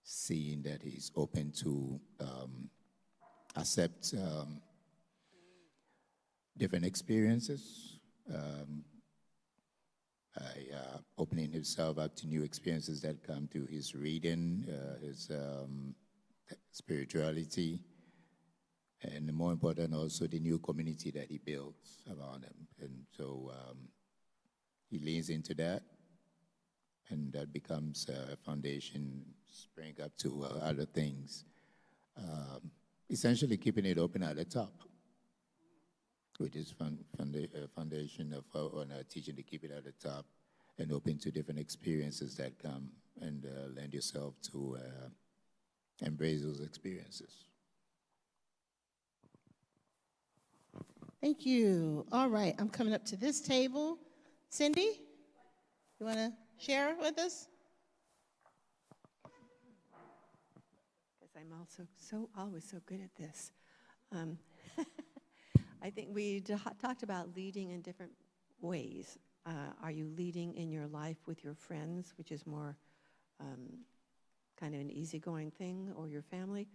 seeing that he's open to accept different experiences, opening himself up to new experiences that come to his reading, his spirituality, and more important also the new community that he builds around him. And so he leans into that, and that becomes a foundation, spring up to other things. Essentially keeping it open at the top, which is foundation of on our teaching to keep it at the top and open to different experiences that come, and lend yourself to embrace those experiences. Thank you. All right, I'm coming up to this table. Cindy, you want to share with us? Because I'm also always so good at this. I think we talked about leading in different ways. Are you leading in your life with your friends, which is more kind of an easygoing thing, or your family?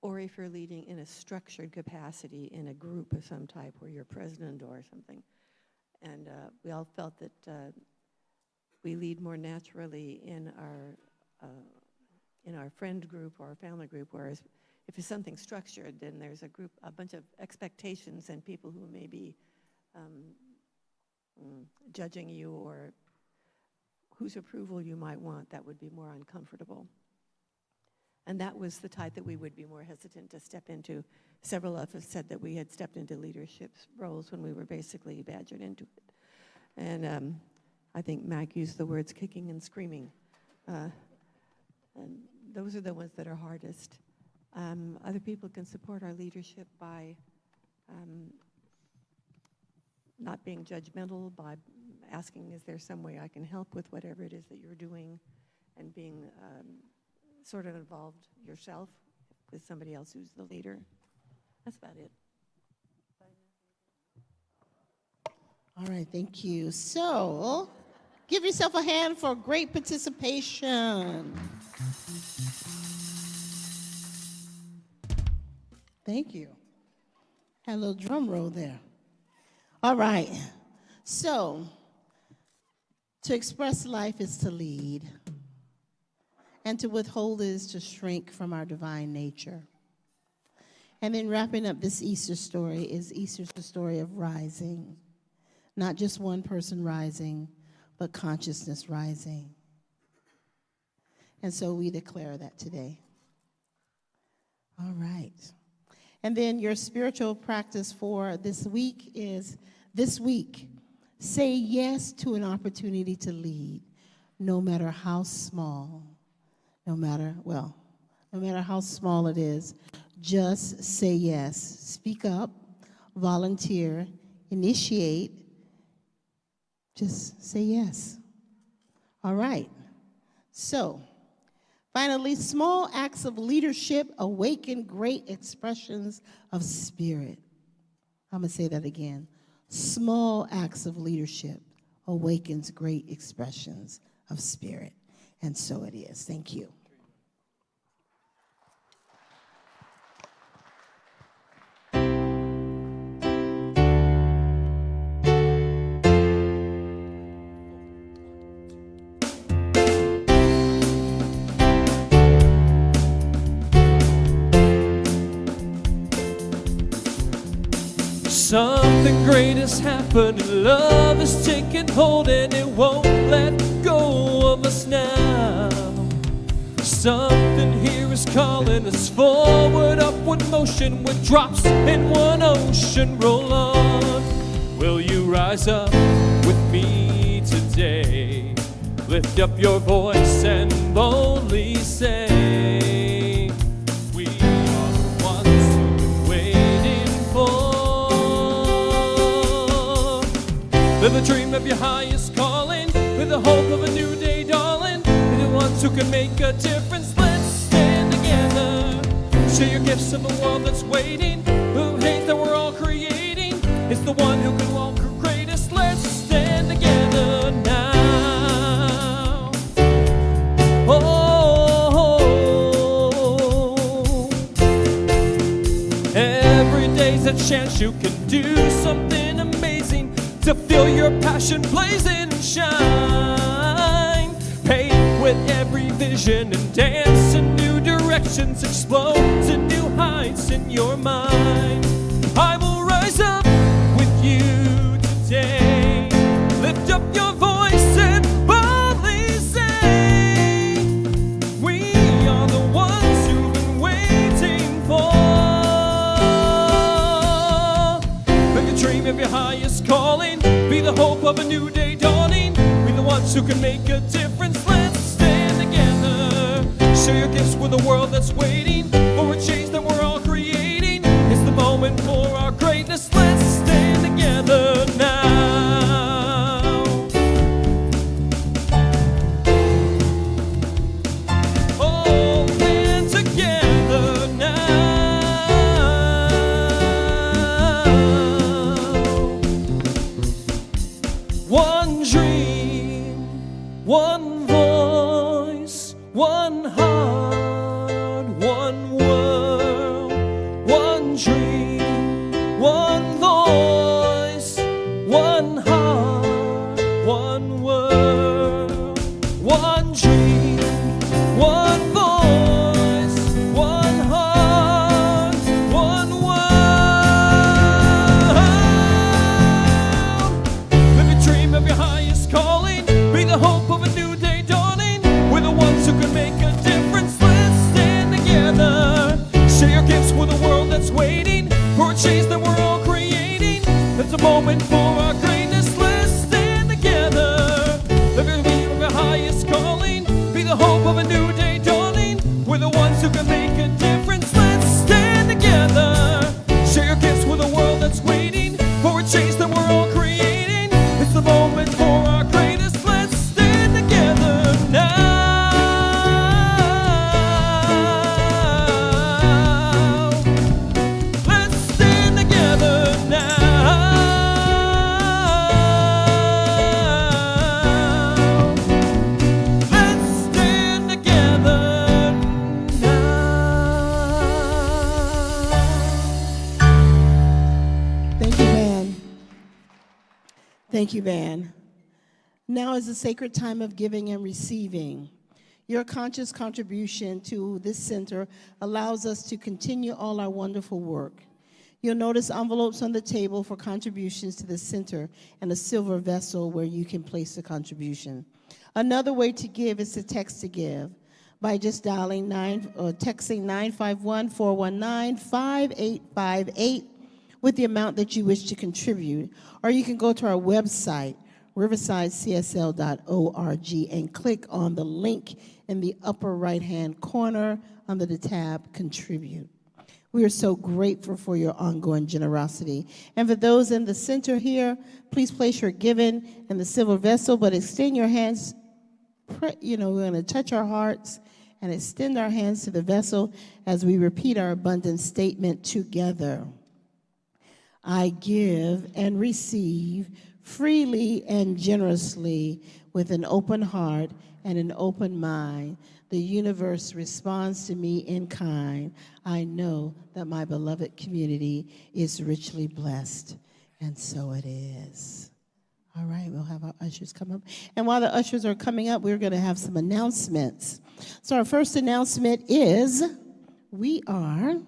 Or if you're leading in a structured capacity in a group of some type where you're president or something. And we all felt that we lead more naturally in our friend group or our family group, whereas if it's something structured, then there's a bunch of expectations and people who may be judging you or whose approval you might want. That would be more uncomfortable. And that was the type that we would be more hesitant to step into. Several of us said that we had stepped into leadership roles when we were basically badgered into it. And I think Mac used the words kicking and screaming. And those are the ones that are hardest. Other people can support our leadership by not being judgmental, by asking, is there some way I can help with whatever it is that you're doing, and being sort of involved yourself with somebody else who's the leader. That's about it. All right, thank you. So, give yourself a hand for great participation. Thank you. Had a little drum roll there. All right. So, to express life is to lead, and to withhold is to shrink from our divine nature. And then wrapping up this Easter story is Easter's the story of rising. Not just one person rising, but consciousness rising. And so we declare that today. All right. And then your spiritual practice for this week is this week. Say yes to an opportunity to lead, no matter how small, no matter how small it is. Just say yes. Speak up, volunteer, initiate. Just say yes. All right. So, finally, small acts of leadership awaken great expressions of spirit. I'm going to say that again. Small acts of leadership awakens great expressions of spirit. And so it is. Thank you. Something great has happened and love has taken hold and it won't let go of us now. Something here is calling us forward, upward motion with drops in one ocean. Roll on. Will you rise up with me today? Lift up your voice and boldly say, we are the ones who've been waiting for. Live the dream of your highest calling, with the hope of a new day, darling. We're the ones who can make a difference. Let's stand together. Share your gifts of the world that's waiting. Who hates that we're all creating? It's the one who can walk the greatest. Let's stand together now. Oh, every day's a chance you can do something amazing, to feel your passion blaze and shine. Paint with every vision and dance in new directions. Explode to new heights in your mind. I will rise up with you today. Lift up your voice and boldly say, we are the ones who've been waiting for. Make a dream of your highest calling, be the hope of a new day dawning. Be the ones who can make a difference. Let's stand together. Share your gifts with the world that's waiting for a change that we're all creating. It's the moment for our greatness. Let's stand together now. Oh, stand together now. One dream, one voice, one heart, one world. One dream, one voice, one heart, one world. One dream, one voice, one heart, one world. Live a dream of your highest calling, be the hope of a new day dawning. We're the ones who can make a difference. Let's stand together. Share your gifts with a world that's waiting for a change that we're all creating. It's a moment for our greatness. Let's stand together. Live a dream of your highest calling, be the hope of a new day dawning. We're the ones who can make a difference. Let's stand together. Share your gifts with a world that's waiting for a change that we're all creating. It's the moment for our greatest. Let's stand together now. Let's stand together now. Let's stand together now. Thank you, Van. Thank you, Van. Now is a sacred time of giving and receiving. Your conscious contribution to this center allows us to continue all our wonderful work. You'll notice envelopes on the table for contributions to the center and a silver vessel where you can place the contribution. Another way to give is to text to give by just dialing texting 951-419-5858 with the amount that you wish to contribute. Or you can go to our website, riversidecsl.org, and click on the link in the upper right-hand corner under the tab Contribute. We are so grateful for your ongoing generosity. And for those in the center here, please place your giving in the silver vessel, but extend your hands. We're going to touch our hearts and extend our hands to the vessel as we repeat our abundance statement together. I give and receive freely and generously with an open heart and an open mind. The universe responds to me in kind. I know that my beloved community is richly blessed, and so it is. All right, we'll have our ushers come up. And while the ushers are coming up, we're going to have some announcements. So our first announcement is we are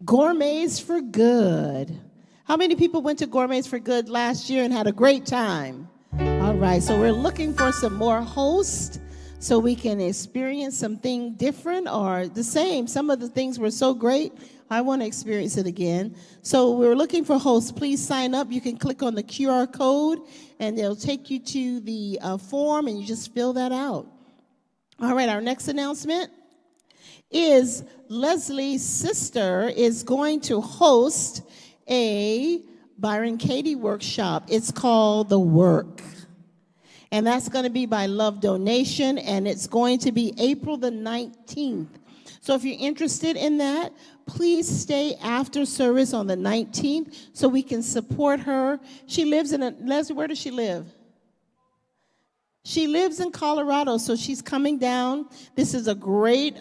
Gourmets for Good. How many people went to Gourmets for Good last year and had a great time? All right, so we're looking for some more hosts so we can experience something different or the same. Some of the things were so great, I want to experience it again. So we're looking for hosts. Please sign up. You can click on the QR code, and they'll take you to the form, and you just fill that out. All right, our next announcement is Leslie's sister is going to host a Byron Katie workshop. It's called The Work. And that's going to be by Love Donation, and it's going to be April the 19th. So if you're interested in that, please stay after service on the 19th so we can support her. She lives Leslie, where does she live? She lives in Colorado, so she's coming down. This is a great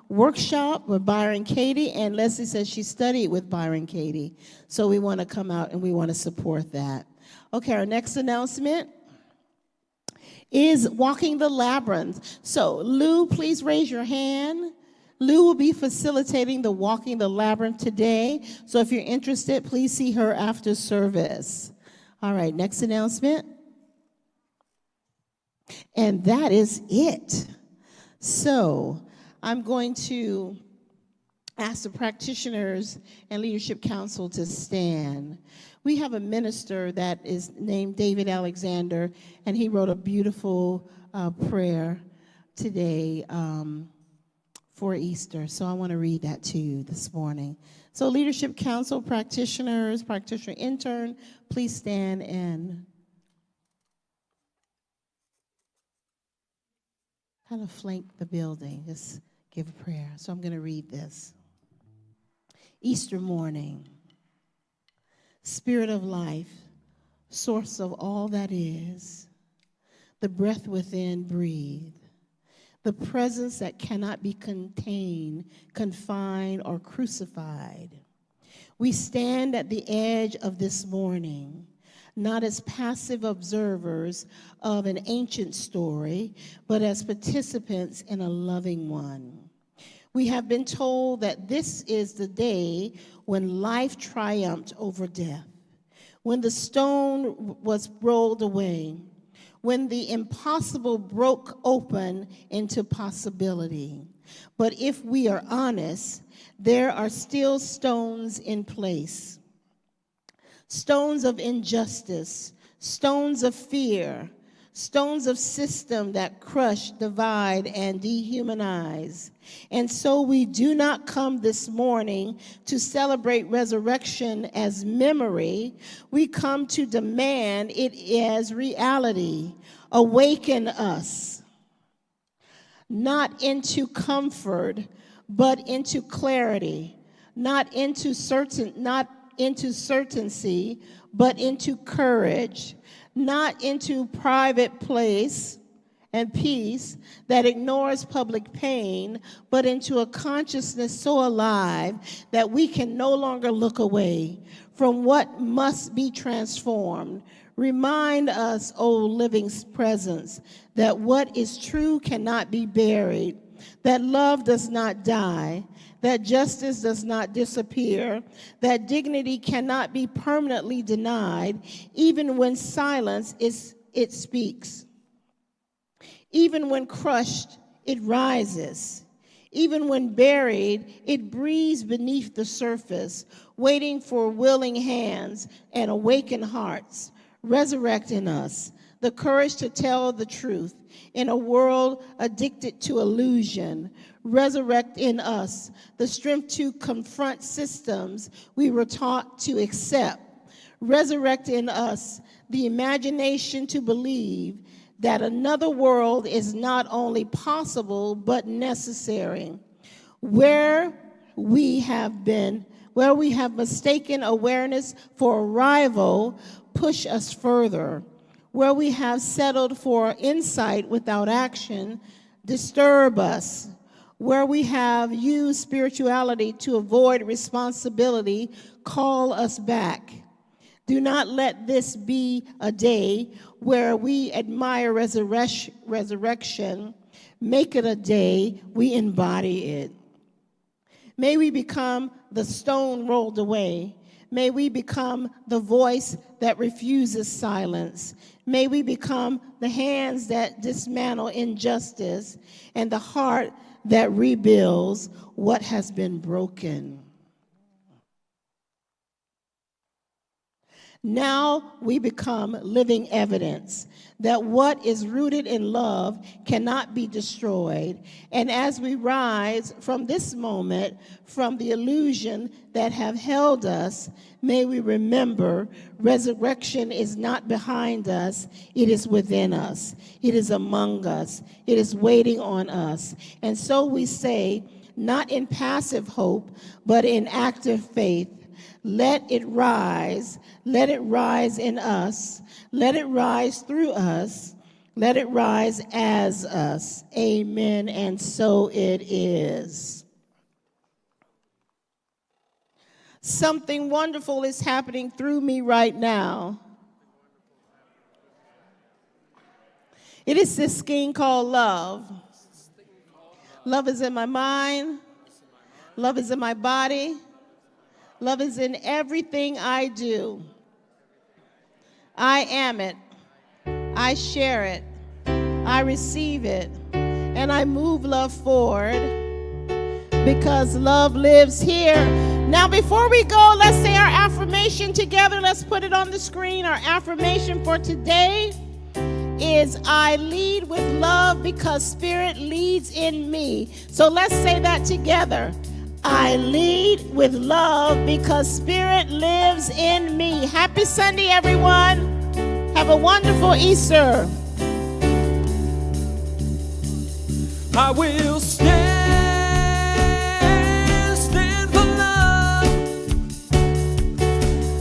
workshop with Byron Katie, and Leslie says she studied with Byron Katie. So we want to come out and we want to support that. Okay, our next announcement is Walking the Labyrinth. So Lou, please raise your hand. Lou will be facilitating the Walking the Labyrinth today. So if you're interested, please see her after service. All right, next announcement. And that is it. So I'm going to ask the practitioners and leadership council to stand. We have a minister that is named David Alexander, and he wrote a beautiful prayer today for Easter. So I want to read that to you this morning. So leadership council, practitioners, practitioner intern, please stand and kind of flank the building. Just give a prayer. So I'm going to read this. Easter morning. Spirit of life, source of all that is, the breath within, breathe, the presence that cannot be contained, confined, or crucified. We stand at the edge of this morning, not as passive observers of an ancient story, but as participants in a loving one. We have been told that this is the day when life triumphed over death, when the stone was rolled away, when the impossible broke open into possibility. But if we are honest, there are still stones in place. Stones of injustice, stones of fear, stones of system that crush, divide, and dehumanize. And so we do not come this morning to celebrate resurrection as memory. We come to demand it as reality. Awaken us, not into comfort, but into clarity, not into certainty, but into courage, not into private place and peace that ignores public pain, but into a consciousness so alive that we can no longer look away from what must be transformed. Remind us, O living presence, that what is true cannot be buried. that love does not die, that justice does not disappear, that dignity cannot be permanently denied, even when silence it speaks. Even when crushed, it rises. Even when buried, it breathes beneath the surface, waiting for willing hands and awakened hearts. Resurrect in us the courage to tell the truth in a world addicted to illusion. Resurrect in us the strength to confront systems we were taught to accept. Resurrect in us the imagination to believe that another world is not only possible but necessary. Where we have mistaken awareness for arrival, push us further. Where we have settled for insight without action, disturb us. Where we have used spirituality to avoid responsibility, call us back. Do not let this be a day where we admire resurrection. Make it a day we embody it. May we become the stone rolled away. May we become the voice that refuses silence. May we become the hands that dismantle injustice and the heart that rebuilds what has been broken. Now we become living evidence that what is rooted in love cannot be destroyed. And as we rise from this moment, from the illusion that have held us, may we remember resurrection is not behind us, it is within us. It is among us. It is waiting on us. And so we say, not in passive hope, but in active faith, let it rise in us, let it rise through us, let it rise as us. Amen, and so it is. Something wonderful is happening through me right now. It is this thing called love. Love is in my mind. Love is in my body. Love is in everything I do. I am it. I share it. I receive it. And I move love forward because love lives here. Now, before we go, let's say our affirmation together. Let's put it on the screen. Our affirmation for today is I lead with love because Spirit leads in me. So let's say that together. I lead with love because Spirit lives in me. Happy Sunday, everyone. Have a wonderful Easter. I will stand for love.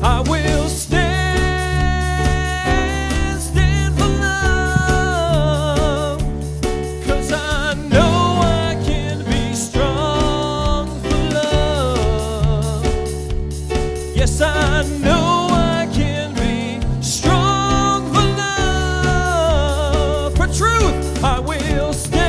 I will stand for love. 'Cause I know I can be strong for love. Yes, I know I can be strong for love. For truth, I will stand.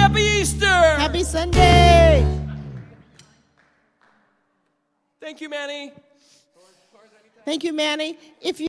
Happy Easter! Happy Sunday! Thank you, Manny. Thank you, Manny. If you